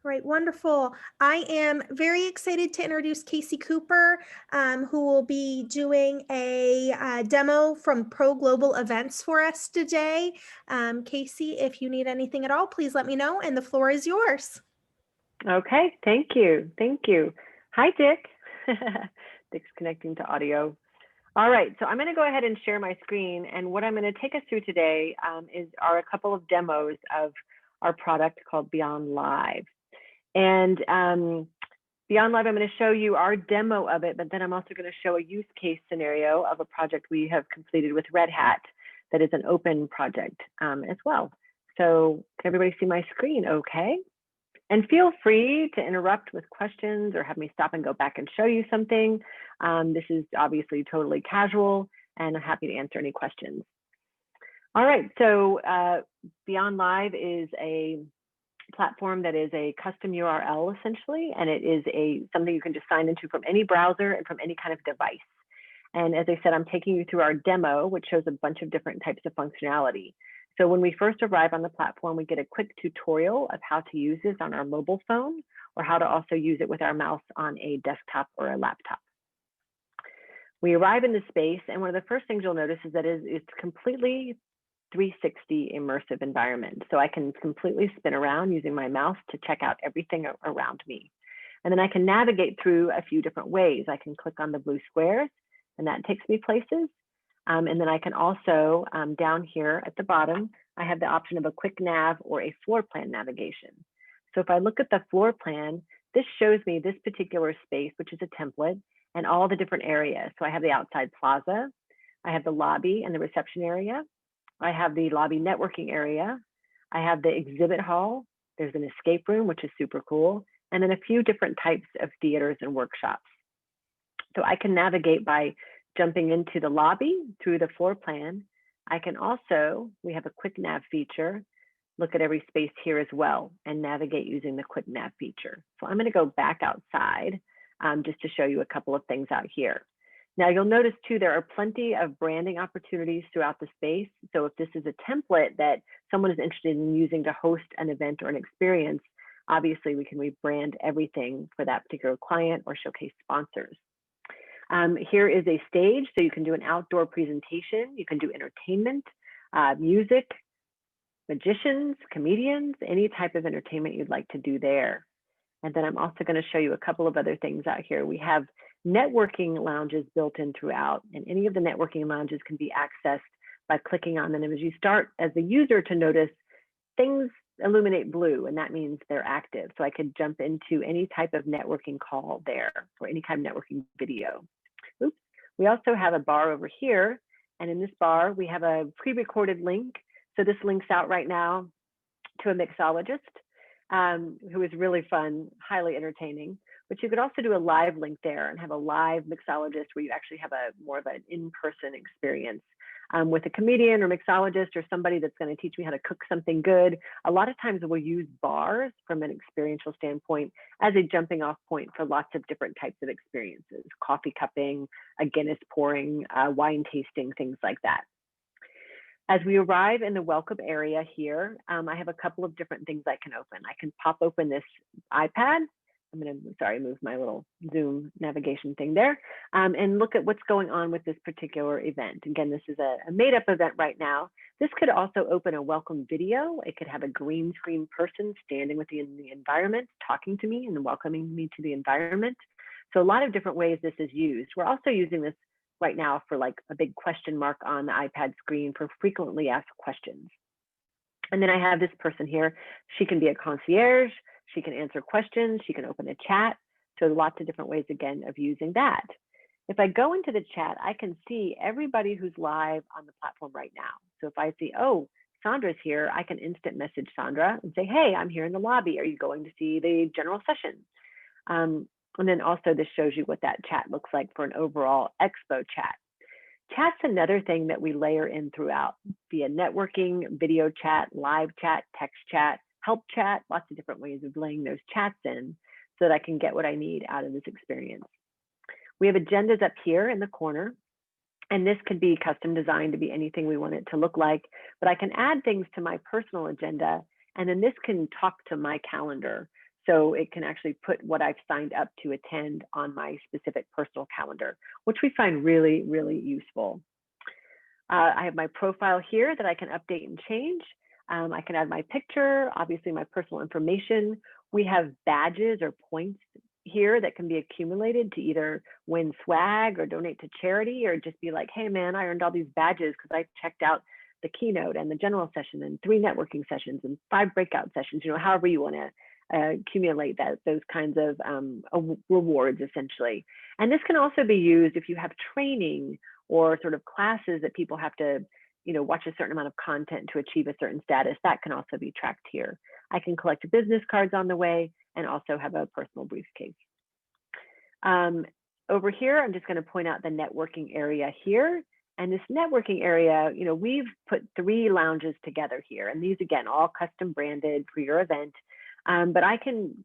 All right, wonderful. I am very excited to introduce Casey Cooper, who will be doing a demo from Pro Global Events for us today. Casey, if you need anything at all, please let me know, and the floor is yours. Okay, thank you. Thank you. Hi, Dick. Dick's connecting to audio. All right, so I'm going to go ahead and share my screen. And what I'm going to take us through today are a couple of demos of our product called Beyond Live. And Beyond Live, I'm going to show you our demo of it, but then I'm also going to show a use case scenario of a project we have completed with Red Hat that is an open project as well. So can everybody see my screen okay? And feel free to interrupt with questions or have me stop and go back and show you something. This is obviously totally casual, and I'm happy to answer any questions. All right, so Beyond Live is a platform that is a custom URL essentially, and it is something you can just sign into from any browser and from any kind of device. And as I said, I'm taking you through our demo, which shows a bunch of different types of functionality. So when we first arrive on the platform, we get a quick tutorial of how to use this on our mobile phone, or how to also use it with our mouse on a desktop or a laptop. We arrive in the space, and one of the first things you'll notice is that it's completely 360 immersive environment. So I can completely spin around using my mouse to check out everything around me. And then I can navigate through a few different ways. I can click on the blue squares, and that takes me places. And then I can also, down here at the bottom, I have the option of a quick nav or a floor plan navigation. So if I look at the floor plan, this shows me this particular space, which is a template, and all the different areas. So I have the outside plaza, I have the lobby and the reception area, I have the lobby networking area, I have the exhibit hall, there's an escape room, which is super cool, and then a few different types of theaters and workshops. So I can navigate by jumping into the lobby through the floor plan. I can also, we have a quick nav feature, look at every space here as well and navigate using the quick nav feature. So I'm going to go back outside just to show you a couple of things out here. Now you'll notice too, there are plenty of branding opportunities throughout the space. So if this is a template that someone is interested in using to host an event or an experience, obviously we can rebrand everything for that particular client or showcase sponsors. Here is a stage, so you can do an outdoor presentation, you can do entertainment, music, magicians, comedians, any type of entertainment you'd like to do there. And then I'm also going to show you a couple of other things out here. We have networking lounges built in throughout, and any of the networking lounges can be accessed by clicking on them. And as you start as the user to notice, things illuminate blue, and that means they're active. So I could jump into any type of networking call there or any kind of networking video. Oops. We also have a bar over here, and in this bar we have a pre-recorded link. So this links out right now to a mixologist who is really fun, highly entertaining. But you could also do a live link there and have a live mixologist where you actually have more of an in-person experience with a comedian or mixologist or somebody that's going to teach me how to cook something good. A lot of times we'll use bars from an experiential standpoint as a jumping off point for lots of different types of experiences, coffee cupping, a Guinness pouring, wine tasting, things like that. As we arrive in the welcome area here, I have a couple of different things I can open. I can pop open this iPad. I'm going to, move my little Zoom navigation thing there and look at what's going on with this particular event. Again, this is a made-up event right now. This could also open a welcome video. It could have a green screen person standing within the environment, talking to me and welcoming me to the environment. So a lot of different ways this is used. We're also using this right now for like a big question mark on the iPad screen for frequently asked questions. And then I have this person here. She can be a concierge. She can answer questions. She can open a chat. So lots of different ways, again, of using that. If I go into the chat, I can see everybody who's live on the platform right now. So if I see, oh, Sandra's here, I can instant message Sandra and say, hey, I'm here in the lobby. Are you going to see the general session? And then also this shows you what that chat looks like for an overall expo chat. Chat's another thing that we layer in throughout via networking, video chat, live chat, text chat, help chat, lots of different ways of laying those chats in so that I can get what I need out of this experience. We have agendas up here in the corner, and this could be custom designed to be anything we want it to look like, but I can add things to my personal agenda, and then this can talk to my calendar. So it can actually put what I've signed up to attend on my specific personal calendar, which we find really, really useful. I have my profile here that I can update and change. I can add my picture, obviously my personal information. We have badges or points here that can be accumulated to either win swag or donate to charity, or just be like, hey man, I earned all these badges because I checked out the keynote and the general session and 3 networking sessions and 5 breakout sessions, however you want to accumulate those kinds of rewards essentially. And this can also be used if you have training or sort of classes that people have to, watch a certain amount of content to achieve a certain status. That can also be tracked here. I can collect business cards on the way and also have a personal briefcase. Over here, I'm just going to point out the networking area here. And this networking area, we've put 3 lounges together here. And these, again, all custom branded for your event. But I can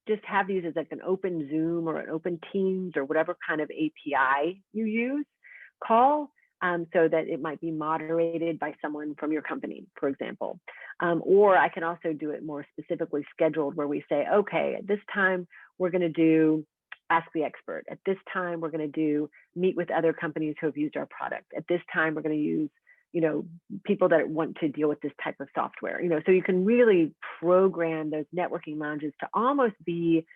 just have these as like an open Zoom or an open Teams or whatever kind of API you use call, so that it might be moderated by someone from your company, for example. Or I can also do it more specifically scheduled, where we say, okay, at this time, we're going to do Ask the Expert. At this time, we're going to do meet with other companies who have used our product. At this time, we're going to use people that want to deal with this type of software. So you can really program those networking lounges to almost be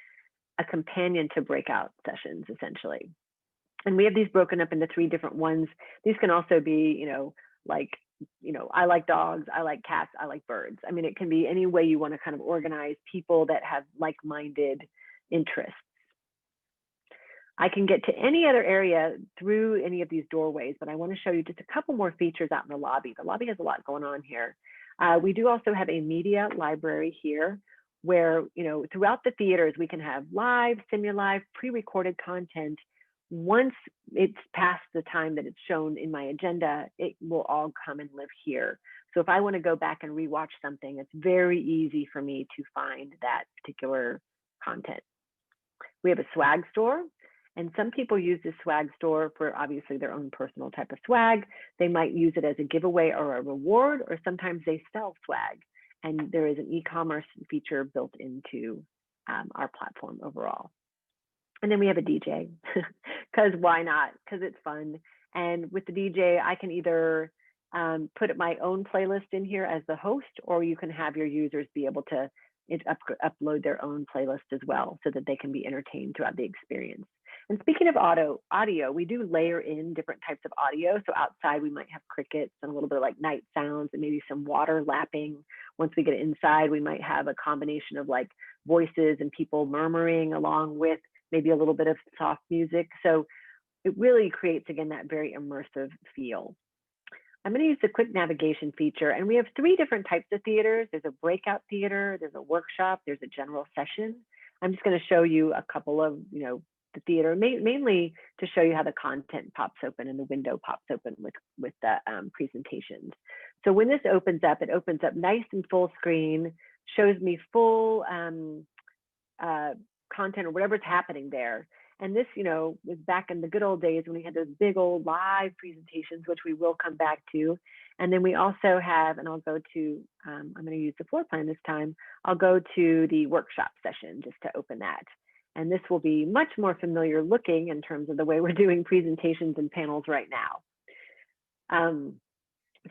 a companion to breakout sessions, essentially. And we have these broken up into 3 different ones. These can also be, like, I like dogs, I like cats, I like birds. I mean, it can be any way you want to kind of organize people that have like-minded interests. I can get to any other area through any of these doorways, but I want to show you just a couple more features out in the lobby. The lobby has a lot going on here. We do also have a media library here where, throughout the theaters, we can have live, semi-live, pre-recorded content. Once it's past the time that it's shown in my agenda, it will all come and live here. So if I want to go back and rewatch something, it's very easy for me to find that particular content. We have a swag store. And some people use this swag store for obviously their own personal type of swag. They might use it as a giveaway or a reward, or sometimes they sell swag. And there is an e-commerce feature built into our platform overall. And then we have a DJ, because why not? Because it's fun. And with the DJ, I can either put my own playlist in here as the host, or you can have your users be able to upload their own playlist as well, so that they can be entertained throughout the experience. And speaking of audio, we do layer in different types of audio. So outside, we might have crickets and a little bit of like night sounds and maybe some water lapping. Once we get inside, we might have a combination of like voices and people murmuring along with maybe a little bit of soft music. So it really creates, again, that very immersive feel. I'm going to use the quick navigation feature, and we have 3 different types of theaters. There's a breakout theater, there's a workshop, there's a general session. I'm just going to show you a couple of, the theater, mainly to show you how the content pops open and the window pops open with the presentations. So when this opens up, it opens up nice and full screen, shows me full content or whatever's happening there. And this, was back in the good old days when we had those big old live presentations, which we will come back to. And then we also have, and I'll go to, I'm going to use the floor plan this time. I'll go to the workshop session just to open that. And this will be much more familiar looking in terms of the way we're doing presentations and panels right now.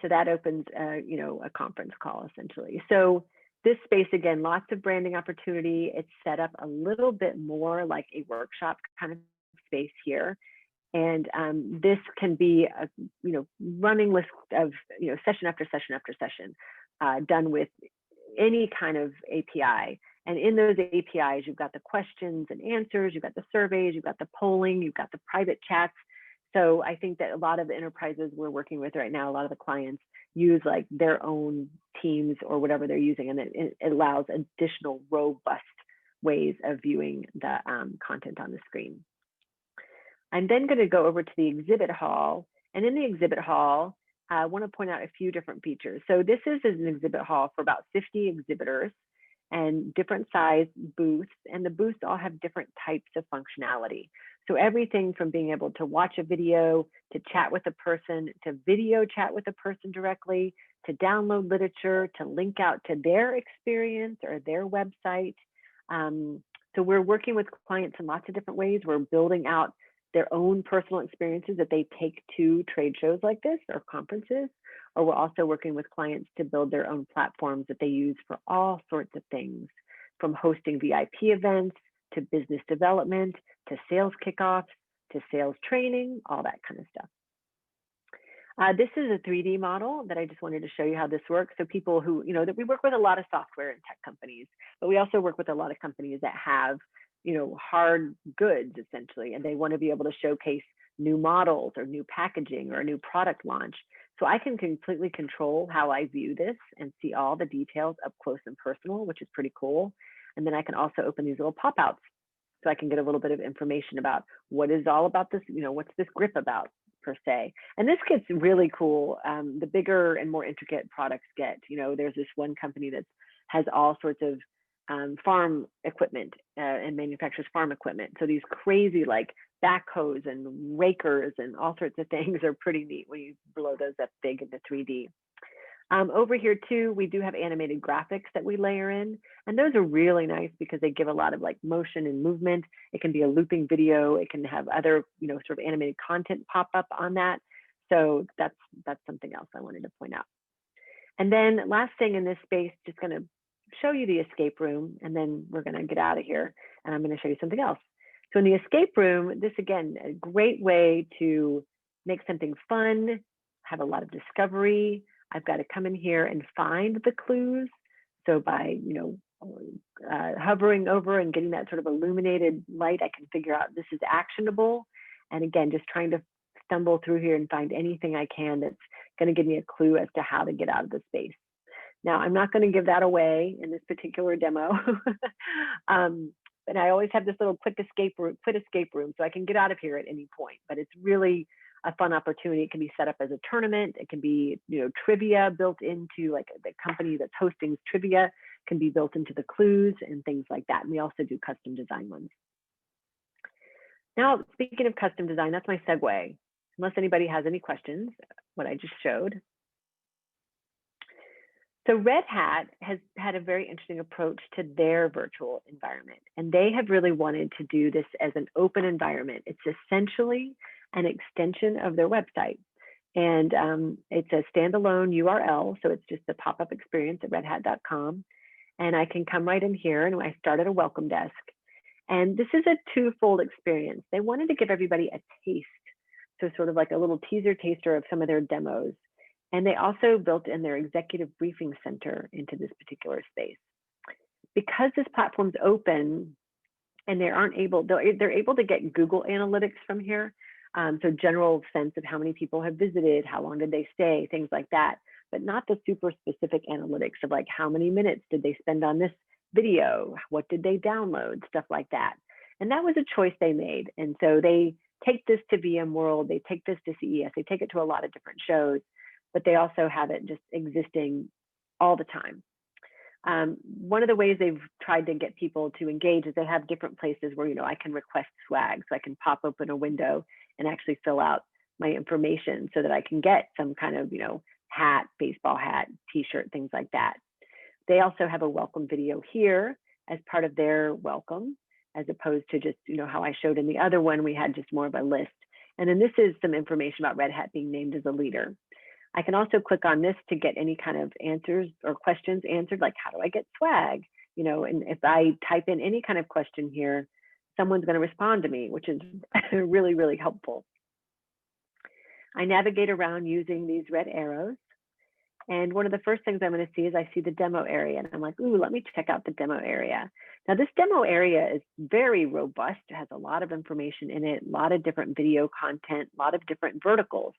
So that opens, a conference call essentially. So this space, again, lots of branding opportunity. It's set up a little bit more like a workshop kind of space here. And this can be a running list of session after session after session, done with any kind of API. And in those APIs, you've got the questions and answers, you've got the surveys, you've got the polling, you've got the private chats. So I think that a lot of the enterprises we're working with right now, a lot of the clients use like their own teams or whatever they're using, and it allows additional robust ways of viewing the content on the screen. I'm then going to go over to the exhibit hall, and in the exhibit hall, I want to point out a few different features. So this is an exhibit hall for about 50 exhibitors and different size booths, and the booths all have different types of functionality. So everything from being able to watch a video, to chat with a person, to video chat with a person directly, to download literature, to link out to their experience or their website. So we're working with clients in lots of different ways. We're building out their own personal experiences that they take to trade shows like this or conferences, or we're also working with clients to build their own platforms that they use for all sorts of things, from hosting VIP events to business development to sales kickoffs to sales training, all that kind of stuff. This is a 3D model that I just wanted to show you how this works. So people who, that we work with a lot of software and tech companies, but we also work with a lot of companies that have, hard goods essentially, and they want to be able to showcase new models or new packaging or a new product launch. So I can completely control how I view this and see all the details up close and personal, which is pretty cool. And then I can also open these little pop-outs so I can get a little bit of information about what is all about this, what's this grip about per se. And this gets really cool. The bigger and more intricate products get, there's this one company that has all sorts of farm equipment and manufactures farm equipment. So these crazy like backhoes and rakers and all sorts of things are pretty neat when you blow those up big into 3D. Over here too, we do have animated graphics that we layer in, and those are really nice because they give a lot of like motion and movement. It can be a looping video. It can have other, sort of animated content pop up on that. So that's something else I wanted to point out. And then last thing in this space, just going to show you the escape room, and then we're going to get out of here, and I'm going to show you something else. So in the escape room, this again, a great way to make something fun, have a lot of discovery. I've got to come in here and find the clues. So by, hovering over and getting that sort of illuminated light, I can figure out this is actionable. And again, just trying to stumble through here and find anything I can that's going to give me a clue as to how to get out of the space. Now, I'm not going to give that away in this particular demo. But I always have this little quit escape room so I can get out of here at any point. But it's really a fun opportunity. It can be set up as a tournament. It can be, trivia built into, like, the company that's hosting trivia can be built into the clues and things like that. And we also do custom design ones. Now, speaking of custom design, that's my segue. Unless anybody has any questions, what I just showed. So Red Hat has had a very interesting approach to their virtual environment, and they have really wanted to do this as an open environment. It's essentially an extension of their website, and it's a standalone URL, so it's just a pop-up experience at redhat.com, and I can come right in here, and I start at a welcome desk, and this is a twofold experience. They wanted to give everybody a taste, so sort of like a little teaser taster of some of their demos. And they also built in their executive briefing center into this particular space. Because this platform's open and they're able to get Google Analytics from here. So general sense of how many people have visited, how long did they stay, things like that, but not the super specific analytics of like how many minutes did they spend on this video, what did they download, stuff like that. And that was a choice they made. And so they take this to VMworld, they take this to CES, they take it to a lot of different shows, but they also have it just existing all the time. One of the ways they've tried to get people to engage is they have different places where, I can request swag. So I can pop open a window and actually fill out my information so that I can get some kind of, hat, baseball hat, t-shirt, things like that. They also have a welcome video here as part of their welcome, as opposed to just, how I showed in the other one, we had just more of a list. And then this is some information about Red Hat being named as a leader. I can also click on this to get any kind of answers or questions answered, like how do I get swag? And if I type in any kind of question here, someone's going to respond to me, which is really, really helpful. I navigate around using these red arrows. And one of the first things I'm going to see is I see the demo area. And I'm like, ooh, let me check out the demo area. Now, this demo area is very robust. It has a lot of information in it, a lot of different video content, a lot of different verticals.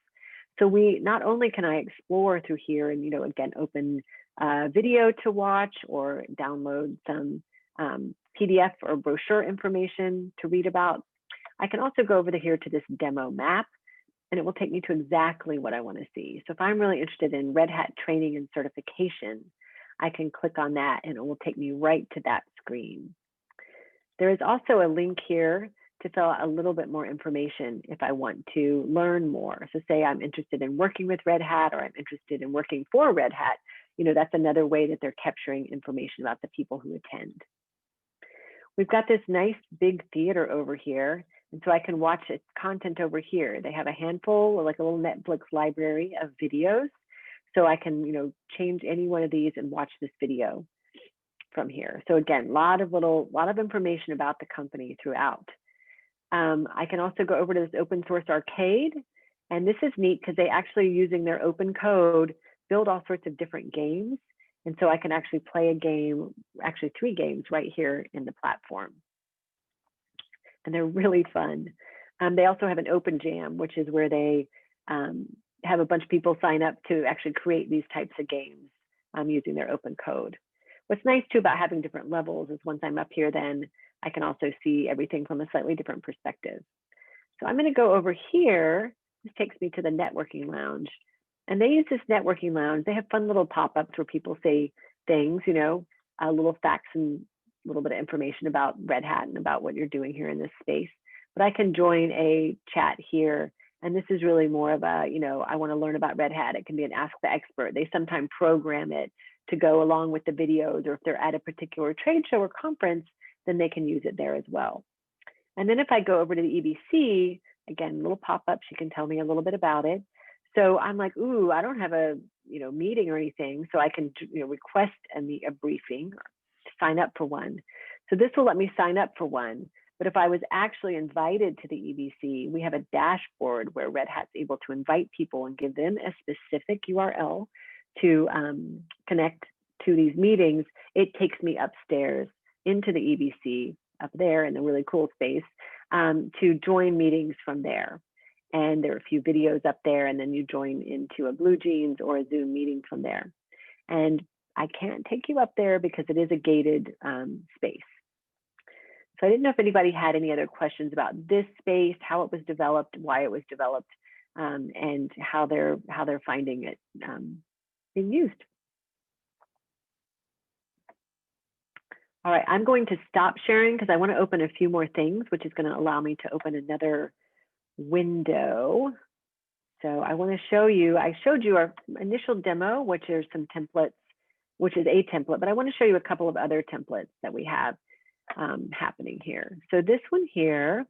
So not only can I explore through here and, again, open video to watch or download some PDF or brochure information to read about, I can also go over here to this demo map, and it will take me to exactly what I want to see. So if I'm really interested in Red Hat training and certification, I can click on that and it will take me right to that screen. There is also a link here to fill out a little bit more information if I want to learn more. So say I'm interested in working with Red Hat or I'm interested in working for Red Hat, that's another way that they're capturing information about the people who attend. we've got this nice big theater over here. And so I can watch its content over here. They have a handful, or like a little Netflix library of videos. So I can, change any one of these and watch this video from here. So again, lot of information about the company throughout. I can also go over to this open source arcade. And this is neat because they actually, using their open code, build all sorts of different games. And so I can actually play a game, actually 3 games right here in the platform. And they're really fun. They also have an open jam, which is where they have a bunch of people sign up to actually create these types of games using their open code. What's nice too about having different levels is once I'm up here, then I can also see everything from a slightly different perspective. So I'm going to go over here. This takes me to the networking lounge. And they use this networking lounge. They have fun little pop-ups where people say things, little facts and a little bit of information about Red Hat and about what you're doing here in this space. But I can join a chat here. And this is really more of a, I want to learn about Red Hat. It can be an Ask the Expert. They sometimes program it to go along with the videos, or if they're at a particular trade show or conference, then they can use it there as well. And then if I go over to the EBC, again, little pop-up, she can tell me a little bit about it. So I'm like, ooh, I don't have a meeting or anything, so I can request a briefing or sign up for one. So this will let me sign up for one. But if I was actually invited to the EBC, we have a dashboard where Red Hat's able to invite people and give them a specific URL to connect to these meetings. It takes me upstairs into the EBC up there in the really cool space to join meetings from there. And there are a few videos up there, and then you join into a Blue Jeans or a Zoom meeting from there. And I can't take you up there because it is a gated space. So I didn't know if anybody had any other questions about this space, how it was developed, why it was developed, and how they're finding it being used. All right, I'm going to stop sharing because I want to open a few more things, which is going to allow me to open another window. So I want to show you, I showed you our initial demo, which are some templates, which is a template, but I want to show you a couple of other templates that we have happening here. So this one here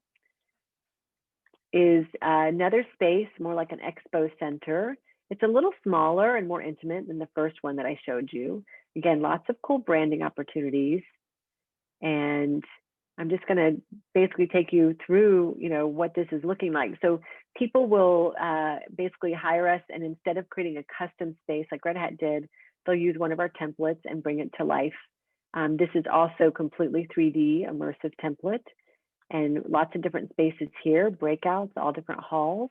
is another space, more like an expo center. It's a little smaller and more intimate than the first one that I showed you. Again, lots of cool branding opportunities. And I'm just going to basically take you through, what this is looking like. So people will basically hire us, and instead of creating a custom space like Red Hat did, they'll use one of our templates and bring it to life. This is also completely 3D immersive template, and lots of different spaces here, breakouts, all different halls.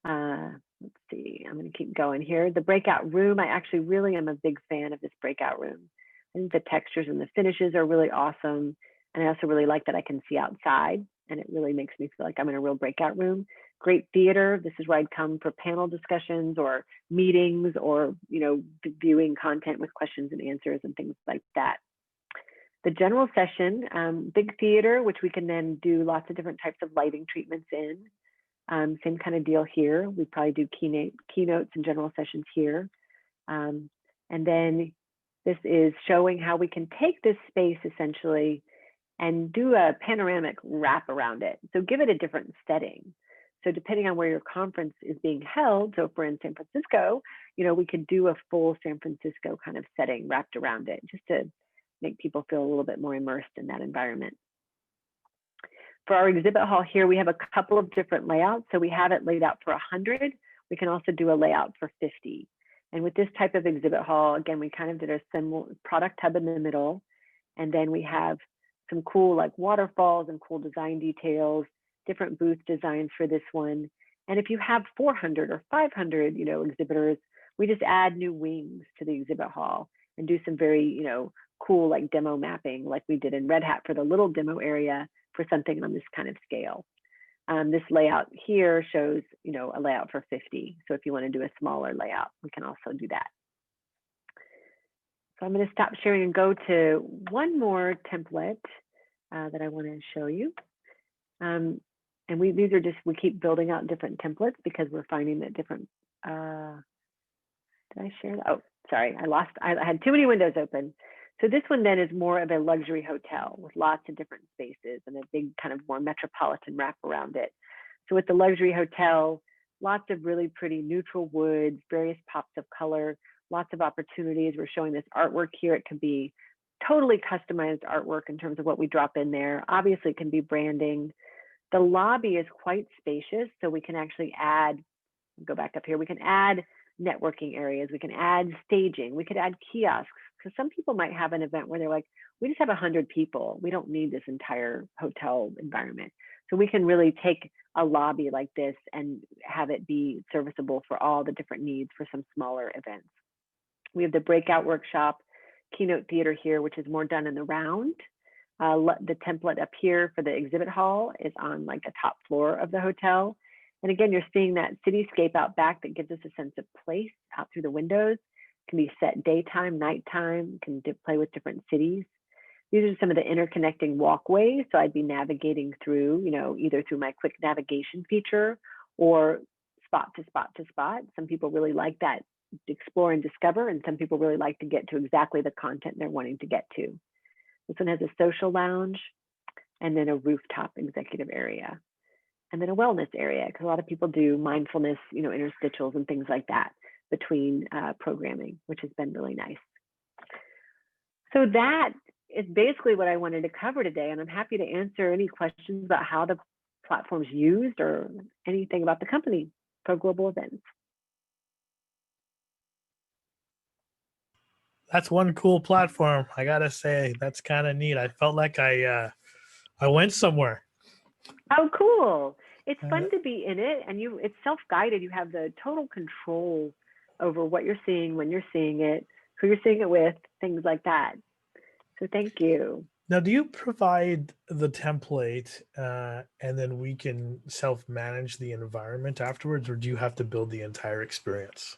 Let's see, I'm going to keep going here. The breakout room, I actually really am a big fan of this breakout room. I think the textures and the finishes are really awesome. And I also really like that I can see outside, and it really makes me feel like I'm in a real breakout room. Great theater. This is where I'd come for panel discussions or meetings or, viewing content with questions and answers and things like that. The general session, big theater, which we can then do lots of different types of lighting treatments in. Same kind of deal here. We probably do keynotes and general sessions here. And then this is showing how we can take this space essentially and do a panoramic wrap around it. So give it a different setting. So depending on where your conference is being held, so if we're in San Francisco, we could do a full San Francisco kind of setting wrapped around it, just to make people feel a little bit more immersed in that environment. For our exhibit hall here, we have a couple of different layouts. So we have it laid out for 100. We can also do a layout for 50. And with this type of exhibit hall, again, we kind of did a similar product hub in the middle. And then we have some cool like waterfalls and cool design details, different booth designs for this one. And if you have 400 or 500, exhibitors, we just add new wings to the exhibit hall and do some very, cool like demo mapping like we did in Red Hat for the little demo area for something on this kind of scale. This layout here shows, a layout for 50. So if you want to do a smaller layout, we can also do that. So I'm going to stop sharing and go to one more template that I want to show you. And these are just, we keep building out different templates because we're finding that different, did I share that? Oh, sorry, I had too many windows open. So this one then is more of a luxury hotel with lots of different spaces and a big kind of more metropolitan wrap around it. So with the luxury hotel, lots of really pretty neutral woods, various pops of color, lots of opportunities. We're showing this artwork here. It can be totally customized artwork in terms of what we drop in there. Obviously, it can be branding. The lobby is quite spacious, so we can actually add, go back up here, we can add networking areas, we can add staging, we could add kiosks, because some people might have an event where they're like, we just have 100 people, we don't need this entire hotel environment. So we can really take a lobby like this and have it be serviceable for all the different needs for some smaller events. We have the breakout workshop, keynote theater here, which is more done in the round. The template up here for the exhibit hall is on like the top floor of the hotel. And again, you're seeing that cityscape out back that gives us a sense of place out through the windows. It can be set daytime, nighttime, can play with different cities. These are some of the interconnecting walkways. So I'd be navigating through, either through my quick navigation feature or spot to spot to spot. Some people really like that, explore and discover, and some people really like to get to exactly the content they're wanting to get to. This one has a social lounge and then a rooftop executive area. And then a wellness area, because a lot of people do mindfulness, interstitials and things like that between programming, which has been really nice. So that is basically what I wanted to cover today. And I'm happy to answer any questions about how the platform's used or anything about the company, Pro Global Events. That's one cool platform. I gotta say, that's kind of neat. I felt like I went somewhere. Oh, cool. It's fun to be in it, and it's self-guided. You have the total control over what you're seeing, when you're seeing it, who you're seeing it with, things like that. So thank you. Now, do you provide the template and then we can self-manage the environment afterwards, or do you have to build the entire experience?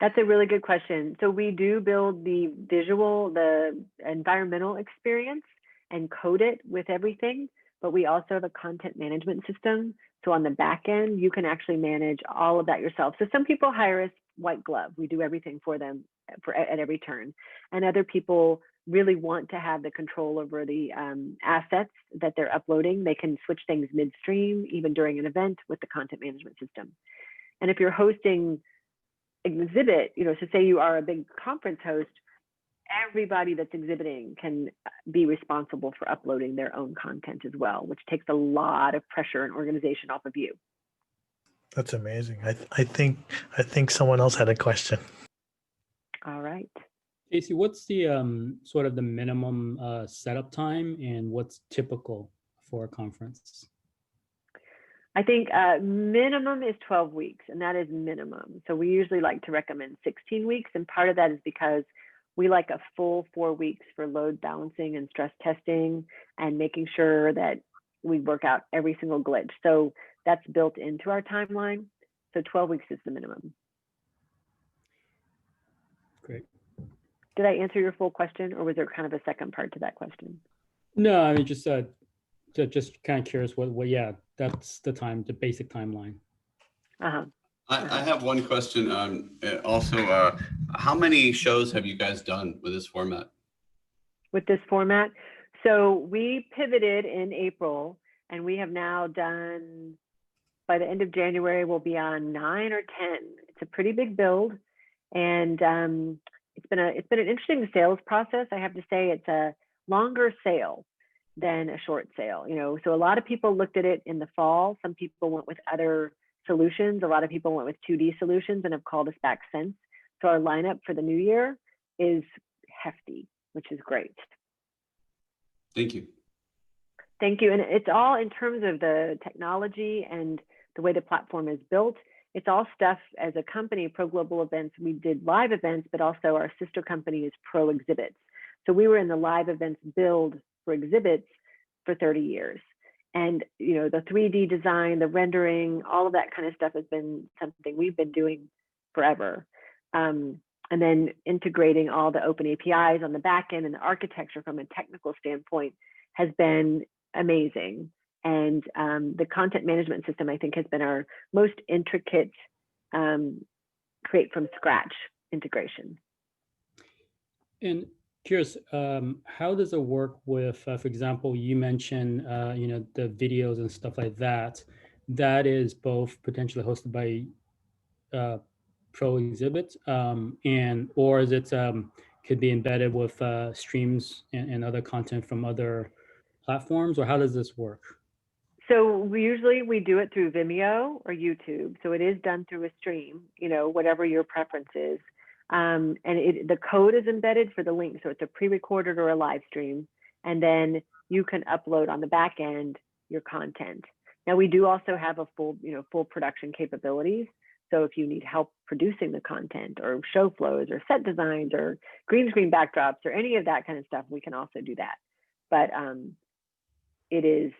That's a really good question. So we do build the visual, the environmental experience and code it with everything, but we also have a content management system. So on the back end, you can actually manage all of that yourself. So some people hire us white glove. We do everything for them at every turn. And other people really want to have the control over the assets that they're uploading. They can switch things midstream, even during an event, with the content management system. And if you're hosting exhibit, so say you are a big conference host, everybody that's exhibiting can be responsible for uploading their own content as well, which takes a lot of pressure and organization off of you. That's amazing. I think someone else had a question. All right. Casey, what's the sort of the minimum setup time and what's typical for a conference? I think minimum is 12 weeks, and that is minimum. So we usually like to recommend 16 weeks. And part of that is because we like a full 4 weeks for load balancing and stress testing and making sure that we work out every single glitch. So that's built into our timeline. So 12 weeks is the minimum. Great. Did I answer your full question, or was there kind of a second part to that question? No, I mean, just kind of curious yeah, that's the basic timeline. Uh-huh. I have one question. Also, how many shows have you guys done with this format? With this format? So we pivoted in April, and we have now done, by the end of January, we'll be on 9 or 10. It's a pretty big build, and it's been an interesting sales process. I have to say, it's a longer sale than a short sale. So a lot of people looked at it in the fall. Some people went with other solutions. A lot of people went with 2D solutions and have called us back since. So our lineup for the new year is hefty, which is great. Thank you. Thank you. And it's all in terms of the technology and the way the platform is built. It's all stuff as a company, Pro Global Events. We did live events, but also our sister company is Pro Exhibits. So we were in the live events build for exhibits for 30 years. And the 3D design, the rendering, all of that kind of stuff has been something we've been doing forever. And then integrating all the open APIs on the back end and the architecture from a technical standpoint has been amazing. And the content management system, I think, has been our most intricate create from scratch integration. And Curious, how does it work with, for example, you mentioned, the videos and stuff like that. That is both potentially hosted by Pro Exhibit, or is it could be embedded with streams and other content from other platforms, or how does this work? So we do it through Vimeo or YouTube. So it is done through a stream, whatever your preference is. And the code is embedded for the link. So it's a pre-recorded or a live stream. And then you can upload on the back end your content. Now we do also have a full production capabilities. So if you need help producing the content or show flows or set designs or green screen backdrops or any of that kind of stuff, we can also do that. But it is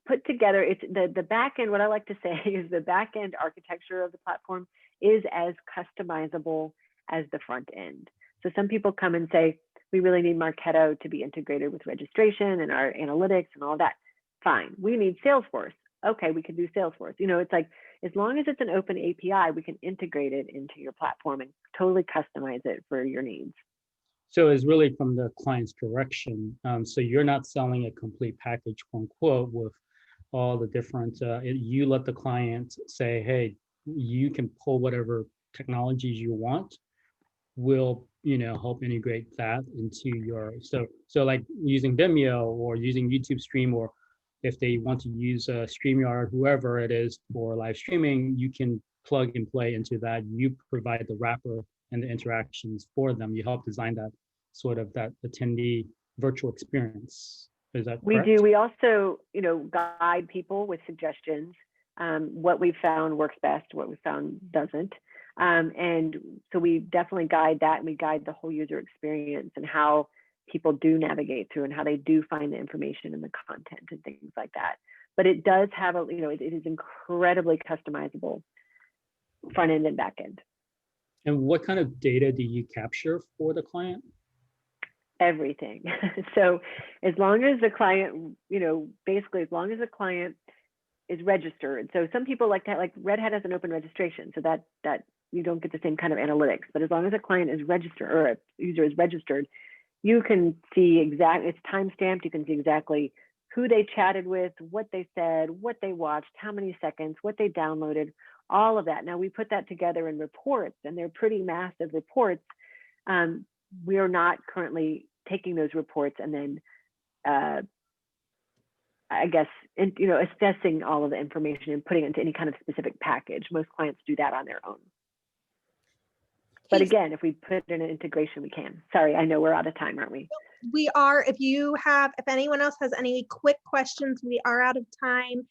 put together. It's the back end. What I like to say is the back end architecture of the platform is as customizable as the front end. So some people come and say, we really need Marketo to be integrated with registration and our analytics and all that. Fine. We need Salesforce. Okay, we can do Salesforce. It's like, as long as it's an open API, we can integrate it into your platform and totally customize it for your needs. So it's really from the client's direction. So you're not selling a complete package, quote unquote, with all the different, you let the client say, hey, you can pull whatever technologies you want. We'll, help integrate that into your, so like using Vimeo or using YouTube Stream, or if they want to use StreamYard, whoever it is for live streaming, you can plug and play into that. You provide the wrapper and the interactions for them. You help design that sort of that attendee virtual experience. Is that correct? We do. We also, guide people with suggestions. What we found works best, what we found doesn't. And so we definitely guide that, and we guide the whole user experience and how people do navigate through and how they do find the information and the content and things like that. But it does have it is incredibly customizable front end and back end. And what kind of data do you capture for the client? Everything. So as long as the client, basically as long as the client is registered. So some people like that, like Red Hat has an open registration, so that you don't get the same kind of analytics. But as long as a client is registered or a user is registered, you can see exactly, it's time-stamped, you can see exactly who they chatted with, what they said, what they watched, how many seconds, what they downloaded, all of that. Now we put that together in reports, and they're pretty massive reports. We are not currently taking those reports and then, assessing all of the information and putting it into any kind of specific package. Most clients do that on their own. But again, if we put in an integration, we can. Sorry, I know we're out of time, aren't we? We are. If anyone else has any quick questions, we are out of time.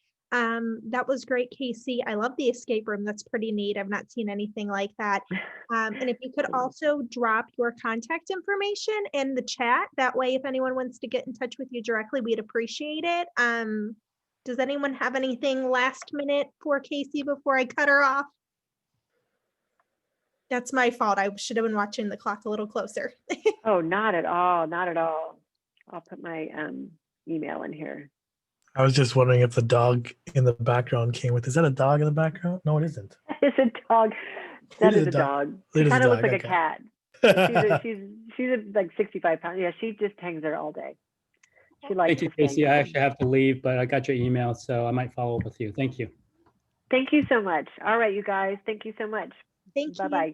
That was great, Casey. I love the escape room. That's pretty neat. I've not seen anything like that. And if you could also drop your contact information in the chat, that way, if anyone wants to get in touch with you directly, we'd appreciate it. Does anyone have anything last minute for Casey before I cut her off? That's my fault. I should have been watching the clock a little closer. Oh, not at all. Not at all. I'll put my email in here. I was just wondering if the dog in the background came with. Is that a dog in the background? No, it isn't. It's a dog. That is a dog. She kind of looks like a cat. She's like 65 pounds. Yeah, she just hangs there all day. She likes. Thank you, Casey. I actually have to leave, but I got your email, so I might follow up with you. Thank you. Thank you so much. All right, you guys. Thank you so much. Thank you. Bye-bye.